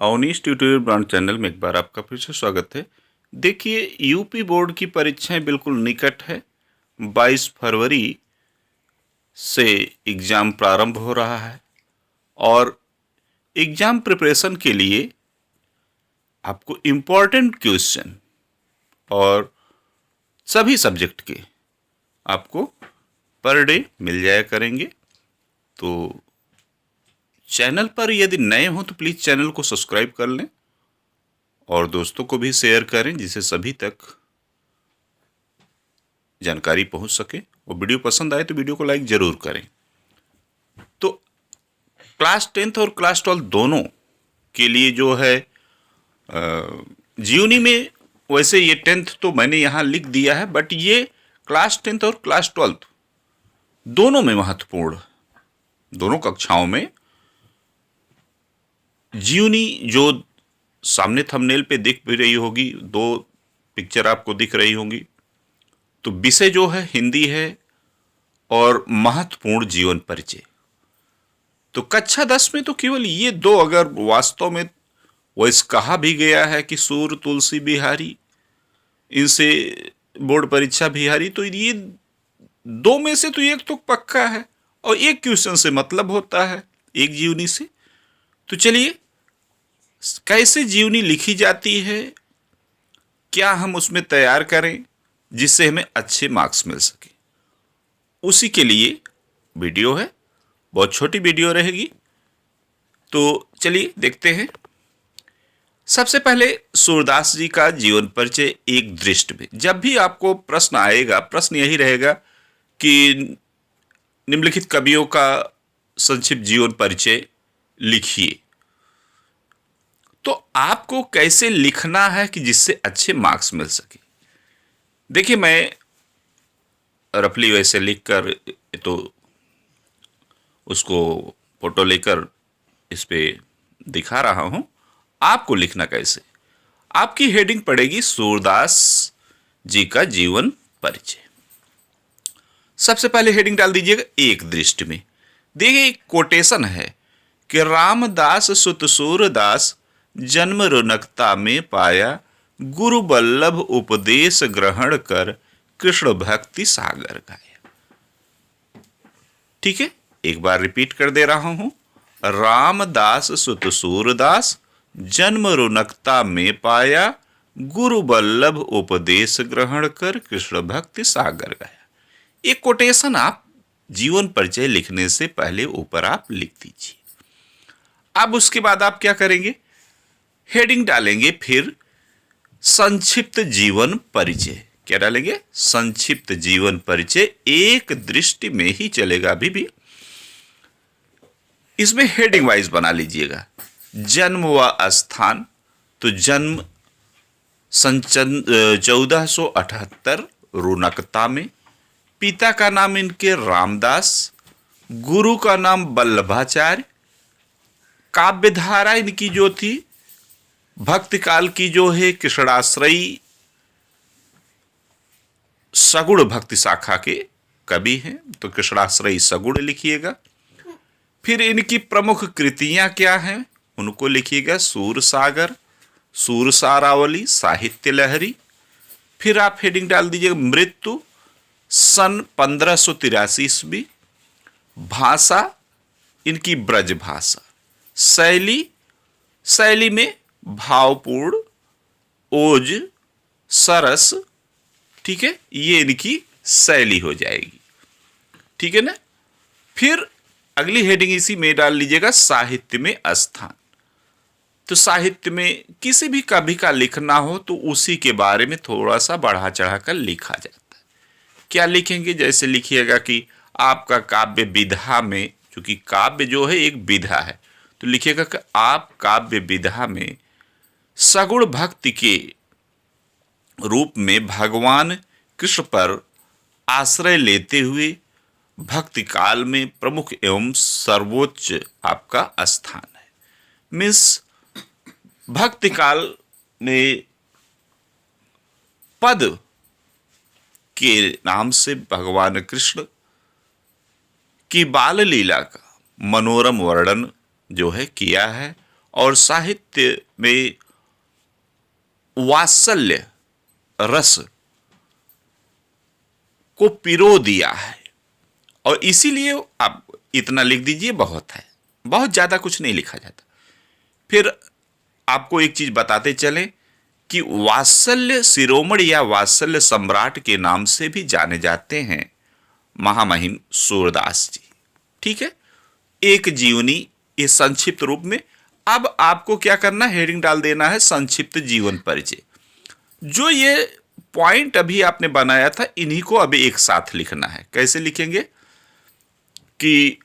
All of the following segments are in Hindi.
अवनीश ट्यूटोरियल ब्रांड चैनल में एक बार आपका फिर से स्वागत है। देखिए, यूपी बोर्ड की परीक्षाएं बिल्कुल निकट है। 22 फरवरी से एग्ज़ाम प्रारंभ हो रहा है और एग्ज़ाम प्रिपरेशन के लिए आपको इम्पोर्टेंट क्वेश्चन और सभी सब्जेक्ट के आपको पर डे मिल जाया करेंगे। तो चैनल पर यदि नए हो तो प्लीज़ चैनल को सब्सक्राइब कर लें और दोस्तों को भी शेयर करें जिससे सभी तक जानकारी पहुंच सके। और वीडियो पसंद आए तो वीडियो को लाइक ज़रूर करें। तो क्लास 10th और क्लास 12 दोनों के लिए जो है जीओनी में, वैसे ये 10th तो मैंने यहाँ लिख दिया है, बट ये क्लास 10th और क्लास 12 दोनों में महत्वपूर्ण, दोनों कक्षाओं में जीओनी जो सामने थंबनेल पे दिख भी रही होगी, दो पिक्चर आपको दिख रही होंगी, तो विषय जो है हिंदी है और महत्वपूर्ण जीवन परिचय। तो कक्षा 10 में तो केवल ये दो, अगर वास्तव में वैसे कहा भी गया है कि सूर्य तुलसी बिहारी, इनसे बोर्ड परीक्षा बिहारी, तो ये दो में से तो एक तो पक्का है और एक क्वेश्चन से मतलब होता है, एक जीवनी से। तो चलिए, कैसे जीवनी लिखी जाती है, क्या हम उसमें तैयार करें जिससे हमें अच्छे मार्क्स मिल सके, उसी के लिए वीडियो है। बहुत छोटी वीडियो रहेगी, तो चलिए देखते हैं। सबसे पहले सूरदास जी का जीवन परिचय एक दृष्टि में। जब भी आपको प्रश्न आएगा, प्रश्न यही रहेगा कि निम्नलिखित कवियों का संक्षिप्त जीवन परिचय लिखिए। तो आपको कैसे लिखना है कि जिससे अच्छे मार्क्स मिल सके। देखिए, मैं रफली वैसे लिखकर तो उसको फोटो लेकर इस पे दिखा रहा हूं। आपको लिखना कैसे, आपकी हेडिंग पड़ेगी सूरदास जी का जीवन परिचय। सबसे पहले हेडिंग डाल दीजिएगा एक दृष्टि में। देखिए, एक कोटेशन है कि रामदास सुत सूरदास जन्म रुनकता में पाया, गुरु बल्लभ उपदेश ग्रहण कर कृष्ण भक्ति सागर गाया। ठीक है, एक बार रिपीट कर दे रहा हूं। रामदास सुत सूरदास जन्म रुनकता में पाया, गुरु बल्लभ उपदेश ग्रहण कर कृष्ण भक्ति सागर गाया। एक कोटेशन आप जीवन परिचय लिखने से पहले ऊपर आप लिख दीजिए। अब उसके बाद आप क्या करेंगे, हेडिंग डालेंगे फिर संक्षिप्त जीवन परिचय। क्या डालेंगे, संक्षिप्त जीवन परिचय। एक दृष्टि में ही चलेगा अभी भी। इसमें हेडिंग वाइज बना लीजिएगा। जन्म व स्थान, तो जन्म सन 1478 रुनकता में। पिता का नाम इनके रामदास, गुरु का नाम वल्लभाचार्य। काव्य धारा इनकी जो थी भक्ति काल की जो है कृष्णाश्रयी सगुण भक्ति शाखा के कवि हैं, तो कृष्णाश्रयी सगुण लिखिएगा। फिर इनकी प्रमुख कृतियां क्या हैं उनको लिखिएगा। सूरसागर, सूरसारावली, साहित्य लहरी। फिर आप हेडिंग डाल दीजिएगा मृत्यु सन 1583 ईस्वी। भाषा इनकी ब्रज भाषा। शैली में भावपूर्ण, ओज, सरस। ठीक है, ये इनकी शैली हो जाएगी। ठीक है ना। फिर अगली हेडिंग इसी में डाल लीजिएगा साहित्य में स्थान। तो साहित्य में किसी भी कवि का लिखना हो तो उसी के बारे में थोड़ा सा बढ़ा चढ़ा कर लिखा जाता है। क्या लिखेंगे, जैसे लिखिएगा कि आपका काव्य विधा में, चूंकि काव्य जो है एक विधा है, तो लिखिएगा कि आप काव्य विधा में सगुण भक्ति के रूप में भगवान कृष्ण पर आश्रय लेते हुए भक्ति काल में प्रमुख एवं सर्वोच्च आपका स्थान है। मीन्स भक्ति काल में पद के नाम से भगवान कृष्ण की बाल लीला का मनोरम वर्णन जो है किया है और साहित्य में वात्सल्य रस को पिरो दिया है। और इसीलिए आप इतना लिख दीजिए, बहुत है, बहुत ज़्यादा कुछ नहीं लिखा जाता। फिर आपको एक चीज़ बताते चलें कि वात्सल्य शिरोमणि या वात्सल्य सम्राट के नाम से भी जाने जाते हैं महामहिम सूरदास जी। ठीक है, एक जीवनी, ये संक्षिप्त रूप में। अब आपको क्या करना, हेडिंग डाल देना है संक्षिप्त जीवन परिचय। जो ये पॉइंट अभी आपने बनाया था, इन्हीं को अभी एक साथ लिखना है। कैसे लिखेंगे कि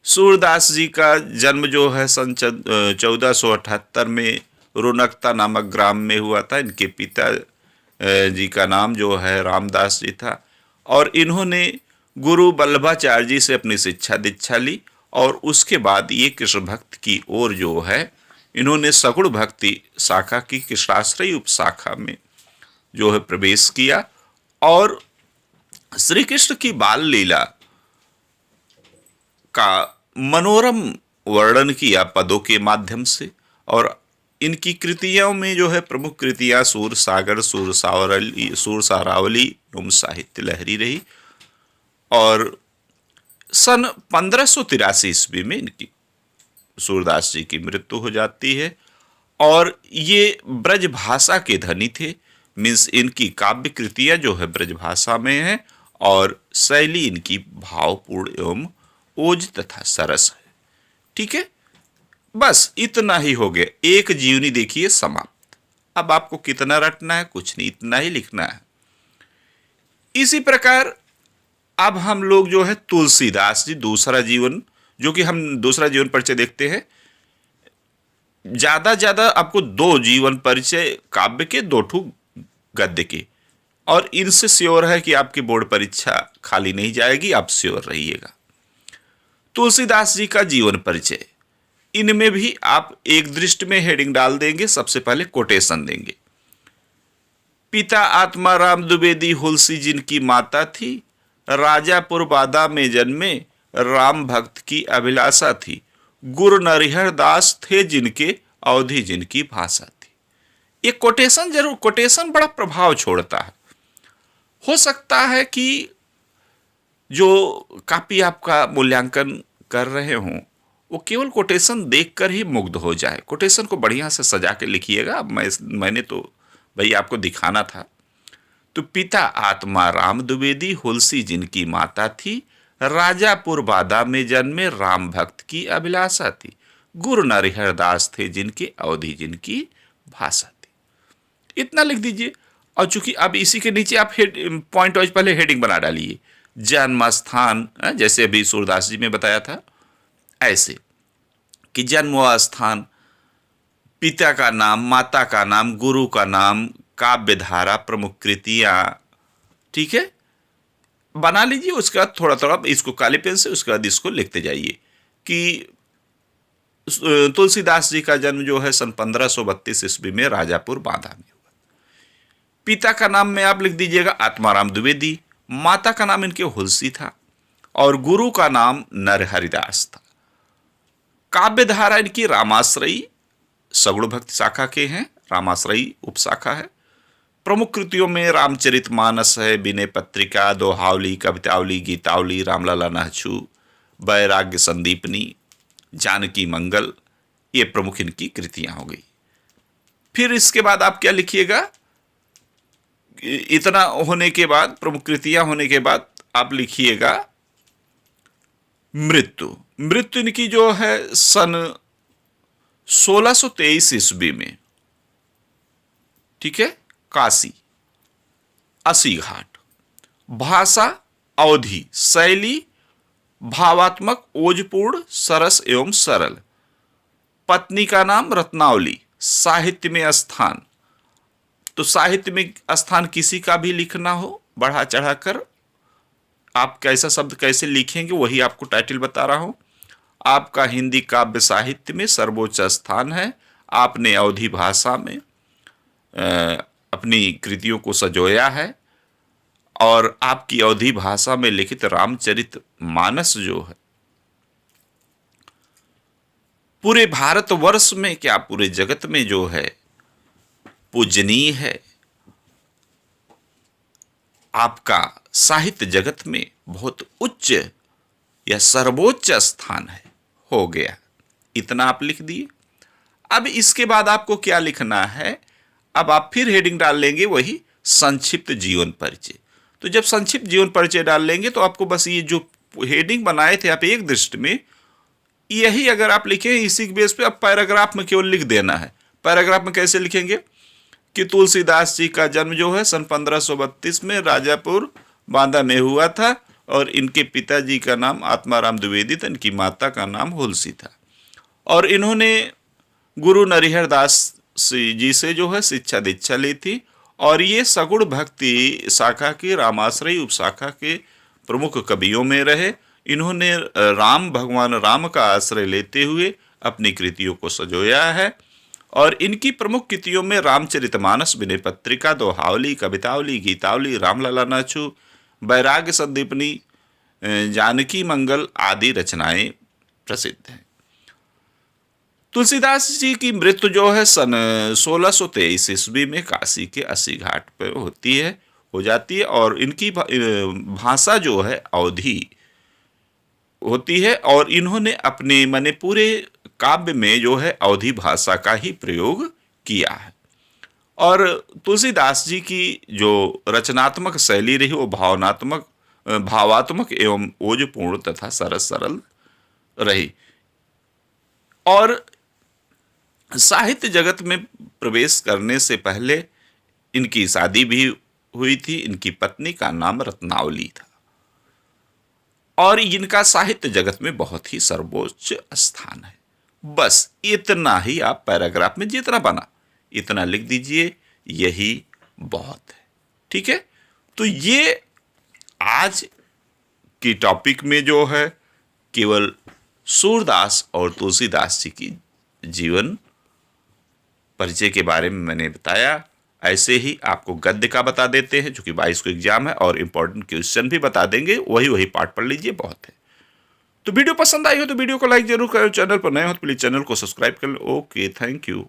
सूरदास जी का जन्म जो है सन 1478 में रोनकता नामक ग्राम में हुआ था। इनके पिता जी का नाम जो है रामदास जी था, और इन्होंने गुरु वल्लभाचार्य जी से अपनी शिक्षा दीक्षा ली, और उसके बाद ये कृष्ण भक्त की ओर जो है इन्होंने सगुण भक्ति शाखा की कृष्णाश्रयी उपशाखा में जो है प्रवेश किया, और श्री कृष्ण की बाल लीला का मनोरम वर्णन किया पदों के माध्यम से। और इनकी कृतियों में जो है प्रमुख कृतियां सूर सागर, सूर सारावली एवं साहित्य लहरी रही। और सन 1583 ईस्वी में इनकी सूरदास जी की मृत्यु हो जाती है। और ये ब्रज भाषा के धनी थे, मीन्स इनकी काव्य कृतियां जो है ब्रज भाषा में है, और शैली इनकी भावपूर्ण एवं ओज तथा सरस है। ठीक है, बस इतना ही हो गया। एक जीवनी देखिए समाप्त। अब आपको कितना रटना है, कुछ नहीं, इतना ही लिखना है। इसी प्रकार अब हम लोग जो है तुलसीदास जी, दूसरा जीवन, जो कि हम दूसरा जीवन परिचय देखते हैं। ज्यादा आपको दो जीवन परिचय काव्य के, दो ठू गद्य के, और इनसे श्योर है कि आपकी बोर्ड परीक्षा खाली नहीं जाएगी, आप श्योर रहिएगा। तुलसीदास जी का जीवन परिचय, इनमें भी आप एक दृष्टि में हेडिंग डाल देंगे। सबसे पहले कोटेशन देंगे। पिता आत्माराम द्विवेदी हुलसी जिनकी माता थी, राजापुर बादा में जन्मे, राम भक्त की अभिलाषा थी, गुरु नरिहर दास थे जिनके, अवधि जिनकी भाषा थी। ये कोटेशन जरूर, कोटेशन बड़ा प्रभाव छोड़ता है। हो सकता है कि जो कापी आपका मूल्यांकन कर रहे हों वो केवल कोटेशन देखकर ही मुग्ध हो जाए। कोटेशन को बढ़िया से सजा के लिखिएगा। मैंने तो भाई आपको दिखाना था। तो पिता आत्मा राम द्विवेदी हुलसी जिनकी माता थी, राजापुर बादा में जन्मे, राम भक्त की अभिलाषा थी, गुरु नरिहर दास थे जिनके, अवधि जिनकी भाषा थी। इतना लिख दीजिए। और चूंकि अब इसी के नीचे आप पॉइंट वाइज पहले हेडिंग बना डालिए। जन्म स्थान, जैसे अभी सूरदास जी में बताया था, ऐसे कि जन्म स्थान, पिता का नाम, माता का नाम, गुरु का नाम, काव्य धारा, प्रमुख कृतियां। ठीक है, बना लीजिए। उसके बाद थोड़ा थोड़ा इसको काले पेन से, उसके बाद इसको लिखते जाइए कि तुलसीदास जी का जन्म जो है सन 1532 ईस्वी में राजापुर बांधा में हुआ। पिता का नाम में आप लिख दीजिएगा आत्माराम द्विवेदी, माता का नाम इनके हुलसी था, और गुरु का नाम नरहरिदास था। काव्य धारा इनकी रामाश्रयी सगुण भक्ति शाखा के हैं, रामाश्रयी उपशाखा है। प्रमुख कृतियों में रामचरितमानस है, विनय पत्रिका, दोहावली, कवितावली, गीतावली, रामलला नहछू, वैराग्य संदीपनी, जानकी मंगल, ये प्रमुख इनकी कृतियां हो गई। फिर इसके बाद आप क्या लिखिएगा, इतना होने के बाद, प्रमुख कृतियां होने के बाद आप लिखिएगा मृत्यु। मृत्यु इनकी जो है सन 1623 ईस्वी में। ठीक है, काशी, अस्सी घाट। भाषा अवधि, शैली भावात्मक, ओजपूर्ण, सरस एवं सरल। पत्नी का नाम रत्नावली। साहित्य में स्थान, तो साहित्य में स्थान किसी का भी लिखना हो बढ़ा चढ़ाकर, आप कैसा शब्द कैसे लिखेंगे वही आपको टाइटल बता रहा हूं। आपका हिंदी काव्य साहित्य में सर्वोच्च स्थान है। आपने अवधी भाषा में अपनी कृतियों को सजोया है, और आपकी अवधी भाषा में लिखित रामचरित मानस जो है पूरे भारतवर्ष में क्या पूरे जगत में जो है पूजनीय है, आपका साहित्य जगत में बहुत उच्च या सर्वोच्च स्थान है, हो गया। इतना आप लिख दिए। अब इसके बाद आपको क्या लिखना है, अब आप फिर हेडिंग डाल लेंगे वही संक्षिप्त जीवन परिचय। तो जब संक्षिप्त जीवन परिचय डाल लेंगे तो आपको बस ये जो हेडिंग बनाए थे आप एक दृष्टि में, यही अगर आप लिखें इसी के बेस पे अब पैराग्राफ में केवल लिख देना है। पैराग्राफ में कैसे लिखेंगे कि तुलसीदास जी का जन्म जो है सन 1532 में राजापुर बांदा में हुआ था और इनके पिताजी का नाम आत्माराम द्विवेदी था, इनकी माता का नाम हुलसी था और इन्होंने गुरु नरिहर दास जी से जो है शिक्षा दीक्षा ली थी और ये सगुण भक्ति शाखा के रामाश्रयी उपशाखा के प्रमुख कवियों में रहे। इन्होंने राम भगवान राम का आश्रय लेते हुए अपनी कृतियों को सजोया है और इनकी प्रमुख कृतियों में रामचरितमानस, विनय पत्रिका, दोहावली, कवितावली, गीतावली, रामलला नाचू, वैराग्य संदीपनी, जानकी मंगल आदि रचनाएं प्रसिद्ध हैं। तुलसीदास जी की मृत्यु जो है सन 1623 ईस्वी में काशी के अस्सी घाट पर हो जाती है और इनकी भाषा जो है अवधी होती है और इन्होंने अपने माने पूरे काव्य में जो है अवधी भाषा का ही प्रयोग किया है। और तुलसीदास जी की जो रचनात्मक शैली रही वो भावात्मक एवं ओजपूर्ण तथा सरल रही और साहित्य जगत में प्रवेश करने से पहले इनकी शादी भी हुई थी। इनकी पत्नी का नाम रत्नावली था और इनका साहित्य जगत में बहुत ही सर्वोच्च स्थान है। बस इतना ही आप पैराग्राफ में जितना बना इतना लिख दीजिए, यही बहुत है। ठीक है, तो ये आज की टॉपिक में जो है केवल सूरदास और तुलसीदास जी की जीवन परिचय के बारे में मैंने बताया। ऐसे ही आपको गद्य का बता देते हैं, जो कि 22 को एग्जाम है, और इंपॉर्टेंट क्वेश्चन भी बता देंगे, वही पार्ट पढ़ लीजिए, बहुत है। तो वीडियो पसंद आई हो तो वीडियो को लाइक जरूर करें, चैनल पर नए हो तो प्लीज चैनल को सब्सक्राइब कर लो। Okay, thank you.